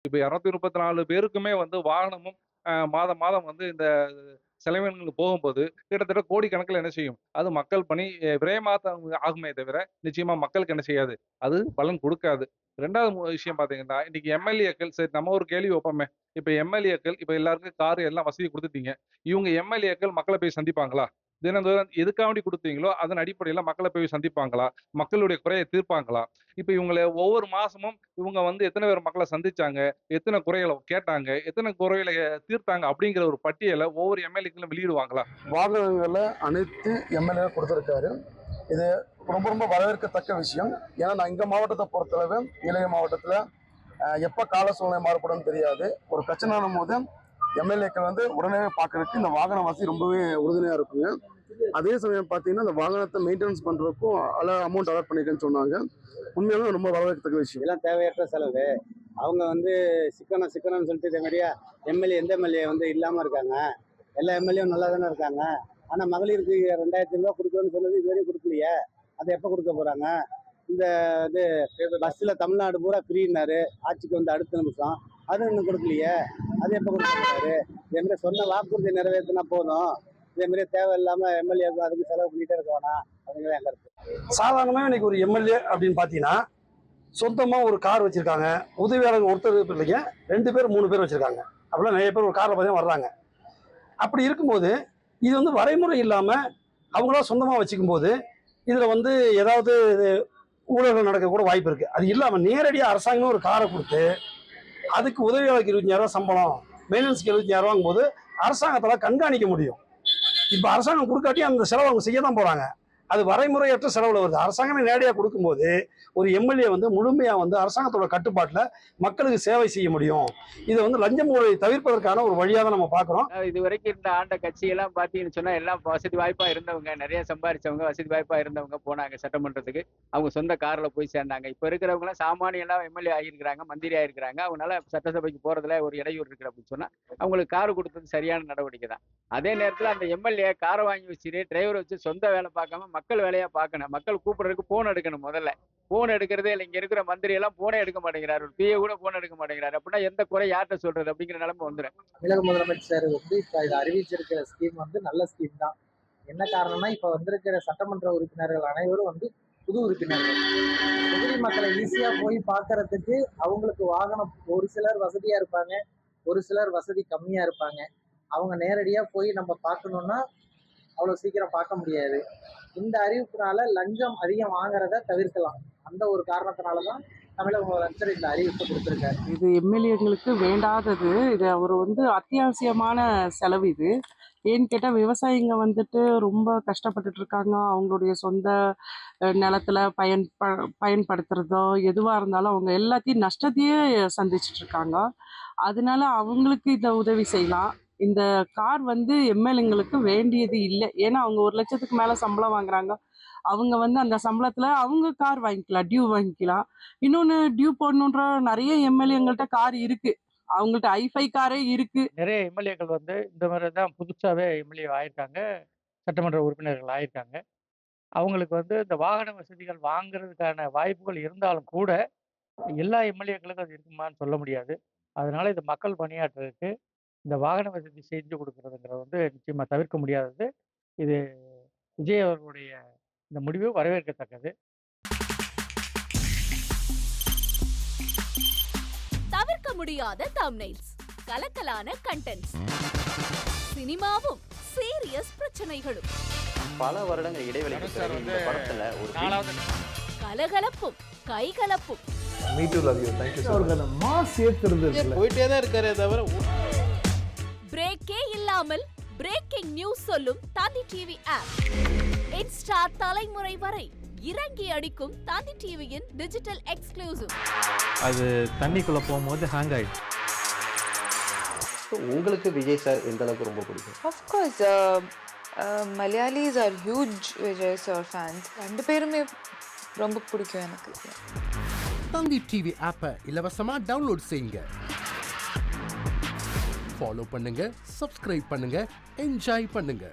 இப்ப 234 பேருக்குமே வந்து வாகனமும் மாதம் மாதம் வந்து இந்த செலவினங்கள் போகும்போது, கிட்டத்தட்ட கோடிக்கணக்கில என்ன செய்யும்? அது மக்கள் பணி விரயமா தான் ஆகுமே தவிர, நிச்சயமா மக்களுக்கு என்ன செய்யாது? அது பலன் குடுக்காது. 2வது விஷயம் பார்த்தீங்கன்னா, இன்னைக்கு எம்.எல்.ஏக்கள் சரி நம்ம ஒரு கேள்வி வைப்போமே. இப்ப எம்.எல்.ஏக்கள் இப்ப எல்லாருக்கும் கார் எல்லாம் வசதி குடுத்துட்டீங்க. இவங்க எம்.எல்.ஏக்கள் மக்கள போய் சந்திப்பாங்களா? தினந்தோறும் எதுக்காண்டி குடுத்தீங்களோ, அதன் அடிப்படையில மக்கள போய் சந்திப்பாங்களா? மக்களுடைய குறைய தீர்ப்பாங்களா? இப்ப இவங்கள ஒவ்வொரு மாசமும் இவங்க வந்து எத்தன பேர் மக்கள சந்திச்சாங்க? எத்தன குறைகள கேட்டாங்க? எத்தன குறைகள தீர்த்தாங்க? அப்படிங்கிற ஒரு பட்டியல ஒவ்வொரு எம்.எல்.ஏக்களும் வெளியிடுவாங்களா? வாகனங்கள அனைத்து எம்எல்ஏ கொடுத்திருக்காரு. இது ரொம்ப ரொம்ப வரவேற்கத்தக்க விஷயம். ஏன்னா நான் எங்க மாவட்டத்தை பொறுத்தளவு நீலகிரி மாவட்டத்தில் எப்போ கால சூழ்நிலை மாறுபடும் தெரியாது. ஒரு பிரச்சனைனும் போது எம்எல்ஏக்கள் வந்து உடனே பார்க்கறதுக்கு இந்த வாகன வசதி ரொம்பவே உறுதுணையாக இருக்குங்க. அதே சமயம் பார்த்தீங்கன்னா இந்த வாகனத்தை மெயின்டெனன்ஸ் பண்ணுறதுக்கும் அமௌண்ட் அலாட் பண்ணியிருக்கேன்னு சொன்னாங்க. உண்மையாலுமே ரொம்ப வரவேற்கத்தக்க விஷயம். இதெல்லாம் தேவையற்ற செலவு. அவங்க வந்து சிக்கனம்னு சொல்லிட்டு இதே மாதிரியா எந்த எம்எல்ஏ வந்து இல்லாமல் இருக்காங்க. எல்லா எம்எல்ஏவும் நல்லா தானே இருக்காங்க. ஆனால் மகளிருக்கு 2000 கொடுக்கணும்னு சொன்னது இதுவரையும் கொடுக்கலையே. அதை எப்போ கொடுக்க போகிறாங்க? இந்த இது பஸ்ஸில் தமிழ்நாடு பூரா ஃப்ரீன்னாரு, ஆட்சிக்கு வந்து அடுத்த நிமிஷம் அது இன்னும் கொடுக்கலையே. அது எப்போ கொடுக்க போகிறாரு? இதேமாதிரி சொன்ன வாக்குறுதி நிறைவேற்றினா போதும். இதேமாதிரி தேவையில்லாமல் எம்எல்ஏக்கு அதுக்கு செலவு பண்ணிகிட்டே இருக்க வேணாம் அப்படிங்கிறத என் கருத்து. சாதாரணமாக இன்னைக்கு ஒரு எம்எல்ஏ அப்படின்னு பார்த்தீங்கன்னா சொந்தமாக ஒரு கார் வச்சுருக்காங்க. உதவியாளர் ஒருத்தர் இல்லைங்க, 2 பேர் 3 பேர் வச்சுருக்காங்க. அப்படிலாம் நிறைய பேர் ஒரு காரில் பார்த்தீங்கன்னா வர்றாங்க. அப்படி இருக்கும்போது இது வந்து வரைமுறை இல்லாமல் அவங்களா சொந்தமாக வச்சுக்கும் போது இதில் வந்து ஏதாவது ஊழல்கள் நடக்க கூட வாய்ப்பு இருக்குது. அது இல்லாமல் நேரடியாக அரசாங்கமே ஒரு காரை கொடுத்து அதுக்கு உதவியாளருக்கு 25,000 சம்பளம், மெயின்டெனன்ஸ்க்கு 75,000 வாங்கும்போது அரசாங்கத்தால் கண்காணிக்க முடியும். இப்போ அரசாங்கம் கொடுக்காட்டி அந்த செலவு அவங்க செய்ய தான் போகிறாங்க. அது வரைமுறையற்ற செலவில் வருது. அரசாங்கமே நேரடியாக கொடுக்கும்போது ஒரு எம்எல்ஏ வந்து முழுமையாக வந்து அரசாங்கத்தோட கட்டுப்பாட்டில் மக்களுக்கு சேவை செய்ய முடியும். இதை வந்து லஞ்சம் ஊழலை தவிர்ப்பதற்கான ஒரு வழியாக தான் நம்ம பார்க்குறோம். இது வரைக்கும் இருந்த ஆண்ட கட்சியெல்லாம் பார்த்தீங்கன்னு சொன்னா எல்லாம் வசதி வாய்ப்பா இருந்தவங்க, நிறைய சம்பாரிச்சவங்க, வசதி வாய்ப்பா இருந்தவங்க போனாங்க சட்டமன்றத்துக்கு. அவங்க சொந்த கார்ல போய் சேர்ந்தாங்க. இப்ப இருக்கிறவங்க எல்லாம் சாமானியெல்லாம் எம்எல்ஏ ஆகியிருக்கிறாங்க, மந்திரி ஆகியிருக்கிறாங்க. அவங்களால சட்டசபைக்கு போறதுல ஒரு இடையூறு இருக்கு அப்படின்னு சொன்னா அவங்களுக்கு கார் கொடுத்தது சரியான நடவடிக்கை தான். அதே நேரத்தில் அந்த எம்எல்ஏ காரை வாங்கி வச்சுட்டு டிரைவரை வச்சு சொந்த வேலை பார்க்காம மக்கள் வேலையா பார்க்கணும். மக்கள் கூப்பிடுறதுக்கு போன் எடுக்கணும். முதல்ல போன் எடுக்கிறதே இல்லை. இங்க இருக்கிற மந்திரி எல்லாம் போனே எடுக்க மாட்டேங்கிறாரு. ஒரு பிஏ கூட போன் எடுக்க மாட்டேங்கிறாரு. அப்படின்னா எந்த குறை யார்கிட்ட சொல்றது அப்படிங்கிற நிலைமை வந்துடும். தமிழக முதலமைச்சர் வந்து இப்ப இதை அறிவிச்சிருக்கிற ஸ்கீம் வந்து நல்ல ஸ்கீம் தான். என்ன காரணம்னா இப்ப வந்திருக்கிற சட்டமன்ற உறுப்பினர்கள் அனைவரும் வந்து புது உறுப்பினர்கள். தொகுதி மக்களை ஈஸியா போய் பார்க்கறதுக்கு அவங்களுக்கு வாகனம் ஒரு சிலர் வசதியா இருப்பாங்க, ஒரு சிலர் வசதி கம்மியா இருப்பாங்க. அவங்க நேரடியா போய் நம்ம பார்க்கணும்னா அவ்வளவு சீக்கிரம் பார்க்க முடியாது. இந்த அறிவிப்புனால லஞ்சம் அதிகம் வாங்குறத தவிர்க்கலாம். அந்த ஒரு காரணத்தினாலதான் தமிழக முதலமைச்சர் இந்த அறிவிப்பு கொடுத்திருக்காரு. இது எம்எல்ஏங்களுக்கு வேண்டாதது. இது அவர் வந்து அத்தியாவசியமான செலவு இது. ஏன்னு கேட்டால் விவசாயிங்க வந்துட்டு ரொம்ப கஷ்டப்பட்டுட்டு இருக்காங்க. அவங்களுடைய சொந்த நிலத்துல பயன்படுத்துறதோ எதுவாக இருந்தாலும் அவங்க எல்லாத்தையும் நஷ்டத்தையே சந்திச்சுட்டு இருக்காங்க. அதனால அவங்களுக்கு இந்த உதவி செய்யலாம். இந்த கார் வந்து எம்எல்ஏங்களுக்கு வேண்டியது இல்லை. ஏன்னா அவங்க 1,00,000க்கு மேலே சம்பளம் வாங்குறாங்க. அவங்க வந்து அந்த சம்பளத்தில் அவங்க கார் வாங்கிக்கலாம், டியூ வாங்கிக்கலாம். இன்னொன்று டியூ போடணுன்ற நிறைய எம்எல்ஏங்கள்ட்ட கார் இருக்கு. அவங்கள்ட்ட ஐஃபை காரே இருக்கு. நிறைய எம்எல்ஏக்கள் வந்து இந்த மாதிரி தான் புதுசாகவே எம்எல்ஏ ஆயிருக்காங்க, சட்டமன்ற உறுப்பினர்கள் ஆயிருக்காங்க. அவங்களுக்கு வந்து இந்த வாகன வசதிகள் வாங்குறதுக்கான வாய்ப்புகள் இருந்தாலும் கூட எல்லா எம்எல்ஏக்களுக்கும் அது இருக்குமான்னு சொல்ல முடியாது. அதனால இது மக்கள் பணியாற்றுறதுக்கு இந்த வாகன வசதி செஞ்சு கொடுக்கறதுங்கிறது வந்து நிச்சயமா தவிர்க்க முடியாதது. இது விஜய் அவர்களுடைய இந்த முடிவு வரவேற்கத்தக்கது. தவிர்க்க முடியாத தம்ப்நெயில்ஸ், கலக்கலான கண்டென்ட்ஸ், சினிமாவும் சீரியஸ் பிரச்சனைகளும், பல வருடங்கள் இடைவெளிக்கு பிறகு இந்த படத்துல ஒரு கலகலப்பும் கைகலப்பும். போயிட்டே தான் இருக்காரே தவிர பிரேக்கே இல்லாமல் பிரேக்கிங் நியூஸ் சொல்லும் தந்தி டிவி ஆப். இன்ஸ்டா தலைமுறை வரை இறங்கி அடிக்கும் தந்தி டிவியின் டிஜிட்டல் எக்ஸ்க்ளூசிவ். அது தண்ணிக்குள்ள போகும்போது ஹேங் ஆயிடுச்சு. உங்களுக்கு விஜய் சார் எந்த அளவுக்கு ரொம்ப பிடிக்கும்? Of course, Malayalis are huge Vijay sir fans. ரெண்டு பேருமே ரொம்ப பிடிக்கும் எனக்கு. தந்தி டிவி ஆப்பை இலவசமா டவுன்லோட் செய்யுங்க. ஃபாலோ பண்ணுங்க, சப்ஸ்கிரைப் பண்ணுங்க, என்ஜாய் பண்ணுங்க.